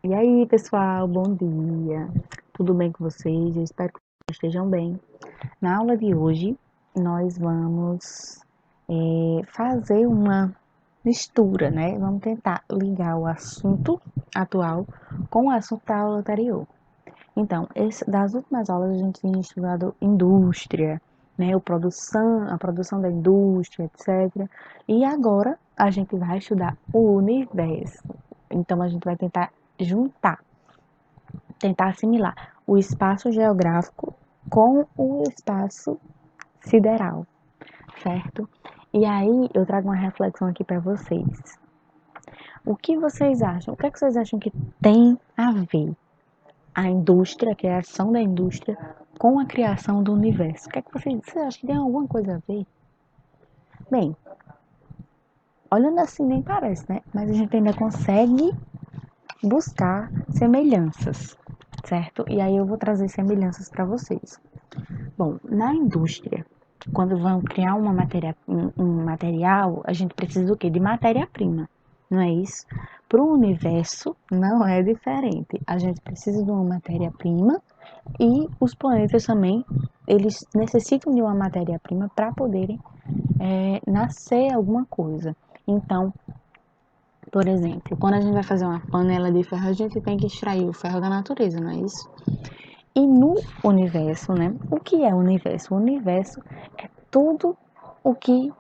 E aí, pessoal, bom dia. Tudo bem com vocês? Eu espero que vocês estejam bem. Na aula de hoje, nós vamos fazer uma mistura, né? Vamos tentar ligar o assunto atual com o assunto da aula anterior. Então, das últimas aulas a gente tinha estudado indústria, né? A produção da indústria, etc. E agora a gente vai estudar o universo. Então, a gente vai tentar assimilar o espaço geográfico com o espaço sideral, certo? E aí eu trago uma reflexão aqui para vocês. O que vocês acham? O que é que vocês acham que tem a ver a indústria, a criação da indústria, com a criação do universo? O que é que vocês acham que tem alguma coisa a ver? Bem, olhando assim nem parece, né? Mas a gente ainda consegue buscar semelhanças, certo? E aí eu vou trazer semelhanças para vocês. Bom, na indústria, quando vão criar um material, a gente precisa do quê? De matéria-prima, não é isso? Para o universo não é diferente. A gente precisa de uma matéria-prima e os planetas também, eles necessitam de uma matéria-prima para poderem nascer alguma coisa. Então, por exemplo, quando a gente vai fazer uma panela de ferro, a gente tem que extrair o ferro da natureza, não é isso? E no universo, né? O que é o universo? O universo é tudo o que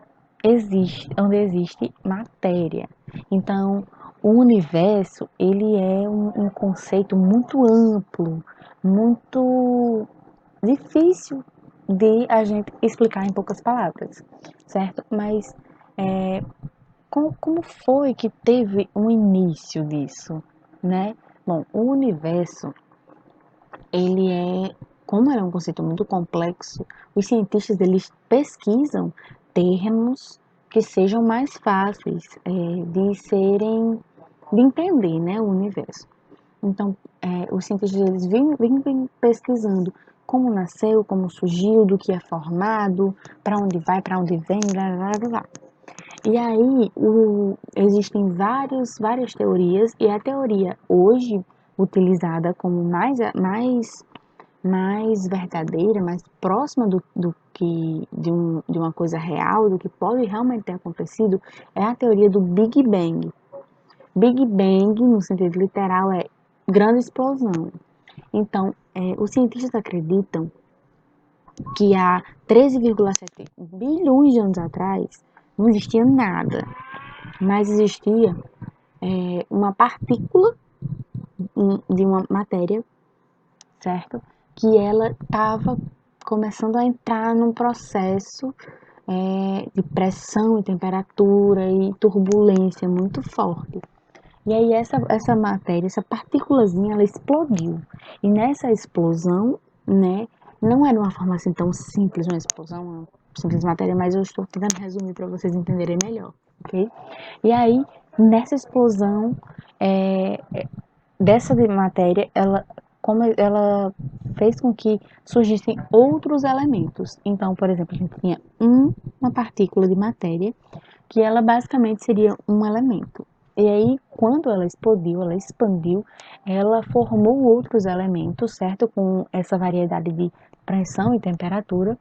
existe, onde existe matéria. Então, o universo, ele é um conceito muito amplo, muito difícil de a gente explicar em poucas palavras, certo? Mas como foi que teve um início disso, né? Bom, o universo ele como é um conceito muito complexo, os cientistas eles pesquisam termos que sejam mais fáceis de entender, né, o universo. Então, os cientistas eles vêm pesquisando como nasceu, como surgiu, do que é formado, para onde vai, para onde vem, blá, blá, blá, blá. E aí existem várias teorias, e a teoria hoje utilizada como mais verdadeira, mais próxima do que de uma coisa real, do que pode realmente ter acontecido, é a teoria do Big Bang. Big Bang, no sentido literal, é grande explosão. Então, os cientistas acreditam que há 13,7 bilhões de anos atrás não existia nada, mas existia uma partícula de uma matéria, certo? Que ela estava começando a entrar num processo de pressão e temperatura e turbulência muito forte. E aí essa matéria, essa partículazinha, ela explodiu. E nessa explosão, né, não era uma forma assim tão simples, uma explosão, uma simples matéria, mas eu estou tentando resumir para vocês entenderem melhor, ok? E aí, nessa explosão, é, dessa matéria, como ela fez com que surgissem outros elementos. Então, por exemplo, a gente tinha uma partícula de matéria que ela basicamente seria um elemento. E aí, quando ela explodiu, ela expandiu, ela formou outros elementos, certo? Com essa variedade de pressão e temperatura,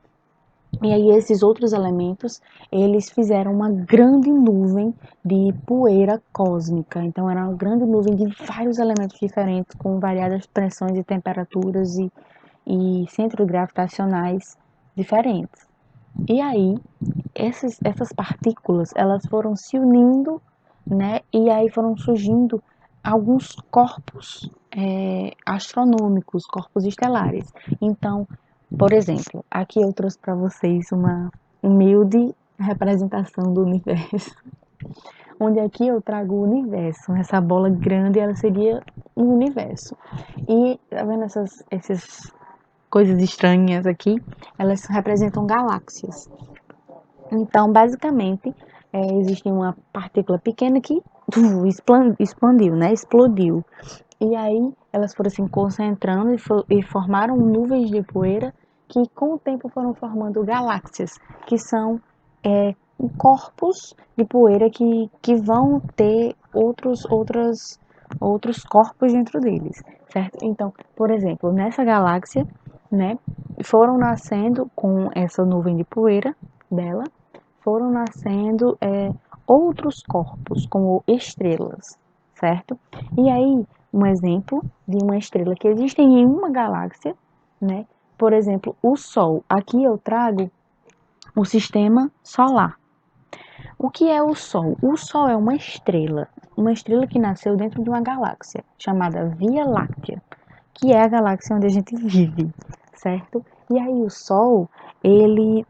e aí esses outros elementos, eles fizeram uma grande nuvem de poeira cósmica. Então era uma grande nuvem de vários elementos diferentes, com variadas pressões e temperaturas e centros gravitacionais diferentes. E aí essas partículas, elas foram se unindo, né? E aí foram surgindo alguns corpos astronômicos, corpos estelares. Então, por exemplo, aqui eu trouxe para vocês uma humilde representação do universo, onde aqui eu trago o universo, essa bola grande, ela seria o universo. E tá vendo essas coisas estranhas aqui? Elas representam galáxias. Então, basicamente, existe uma partícula pequena que expandiu, né? Explodiu. E aí elas foram se concentrando e formaram nuvens de poeira que com o tempo foram formando galáxias, que são corpos de poeira que vão ter outras outros corpos dentro deles, certo? Então, por exemplo, nessa galáxia, né, foram nascendo com essa nuvem de poeira dela, foram nascendo outros corpos, como estrelas, certo? E aí, um exemplo de uma estrela que existe em uma galáxia, né? Por exemplo, o Sol. Aqui eu trago o sistema solar. O que é o Sol? O Sol é uma estrela que nasceu dentro de uma galáxia chamada Via Láctea, que é a galáxia onde a gente vive, certo? E aí o Sol, ele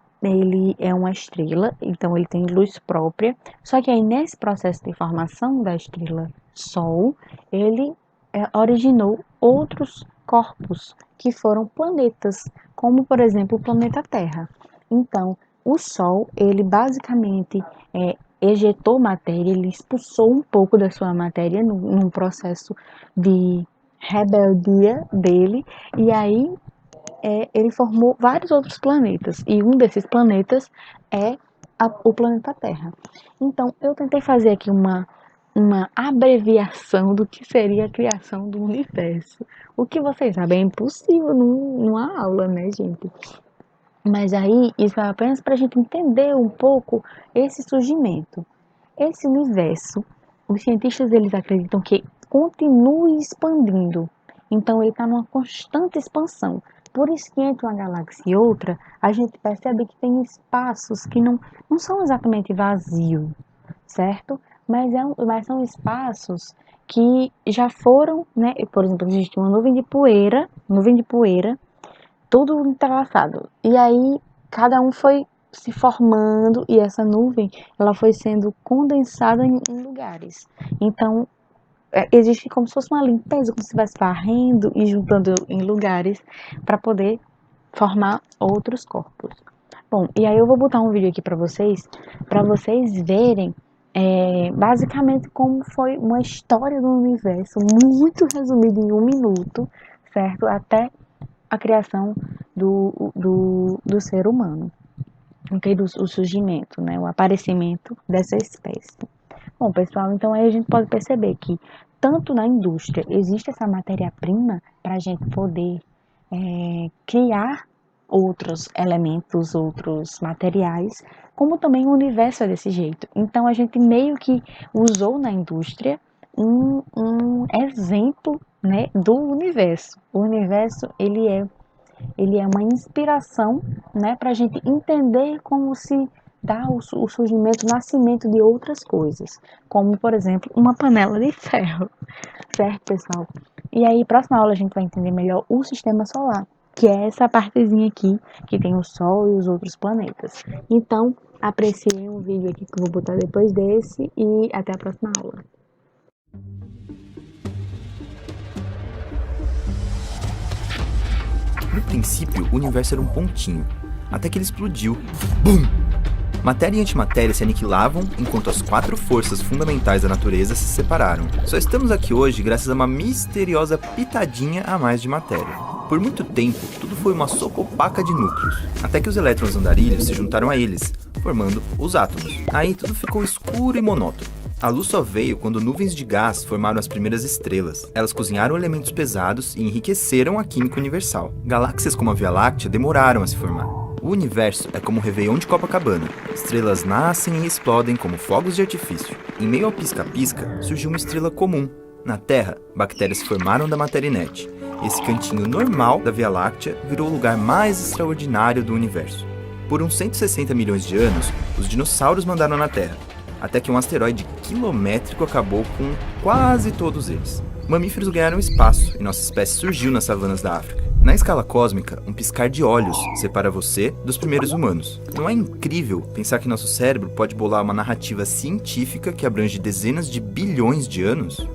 é uma estrela, então ele tem luz própria, só que aí nesse processo de formação da estrela Sol, ele originou outros corpos que foram planetas, como por exemplo o planeta Terra. Então, o Sol, ele basicamente ejetou matéria, ele expulsou um pouco da sua matéria num processo de rebeldia dele, e aí ele formou vários outros planetas, e um desses planetas é o planeta Terra. Então, eu tentei fazer aqui uma abreviação do que seria a criação do universo. O que vocês sabem é impossível numa aula, né, gente? Mas aí, isso é apenas para a gente entender um pouco esse surgimento. Esse universo, os cientistas eles acreditam que continue expandindo. Então ele está numa constante expansão. Por isso que entre uma galáxia e outra, a gente percebe que tem espaços que não são exatamente vazios, certo? Mas são espaços que já foram, né? Por exemplo, existe uma nuvem de poeira, tudo entrelaçado. E aí cada um foi se formando e essa nuvem ela foi sendo condensada em lugares. Então existe como se fosse uma limpeza, como se estivesse varrendo e juntando em lugares para poder formar outros corpos. Bom, e aí eu vou botar um vídeo aqui para vocês verem basicamente como foi uma história do universo muito resumida em 1 minuto, certo? Até a criação do ser humano, okay? O surgimento, né? O aparecimento dessa espécie. Bom, pessoal, então aí a gente pode perceber que tanto na indústria existe essa matéria-prima para a gente poder criar outros elementos, outros materiais, como também o universo é desse jeito. Então a gente meio que usou na indústria um exemplo, né, do universo. O universo ele é uma inspiração, né, para a gente entender como se dá o surgimento, o nascimento de outras coisas, como, por exemplo, uma panela de ferro, certo, pessoal? E aí, próxima aula, a gente vai entender melhor o sistema solar, que é essa partezinha aqui, que tem o Sol e os outros planetas. Então, apreciem o vídeo aqui que eu vou botar depois desse e até a próxima aula. No princípio, o universo era um pontinho, até que ele explodiu. BUM! Matéria e antimatéria se aniquilavam, enquanto as 4 forças fundamentais da natureza se separaram. Só estamos aqui hoje graças a uma misteriosa pitadinha a mais de matéria. Por muito tempo, tudo foi uma sopa opaca de núcleos, até que os elétrons andarilhos se juntaram a eles, formando os átomos. Aí tudo ficou escuro e monótono. A luz só veio quando nuvens de gás formaram as primeiras estrelas. Elas cozinharam elementos pesados e enriqueceram a química universal. Galáxias como a Via Láctea demoraram a se formar. O universo é como o Réveillon de Copacabana. Estrelas nascem e explodem como fogos de artifício. Em meio ao pisca-pisca, surgiu uma estrela comum. Na Terra, bactérias se formaram da matéria inerte. Esse cantinho normal da Via Láctea virou o lugar mais extraordinário do universo. Por uns 160 milhões de anos, os dinossauros mandaram na Terra, até que um asteroide quilométrico acabou com quase todos eles. Mamíferos ganharam espaço e nossa espécie surgiu nas savanas da África. Na escala cósmica, um piscar de olhos separa você dos primeiros humanos. Não é incrível pensar que nosso cérebro pode bolar uma narrativa científica que abrange dezenas de bilhões de anos?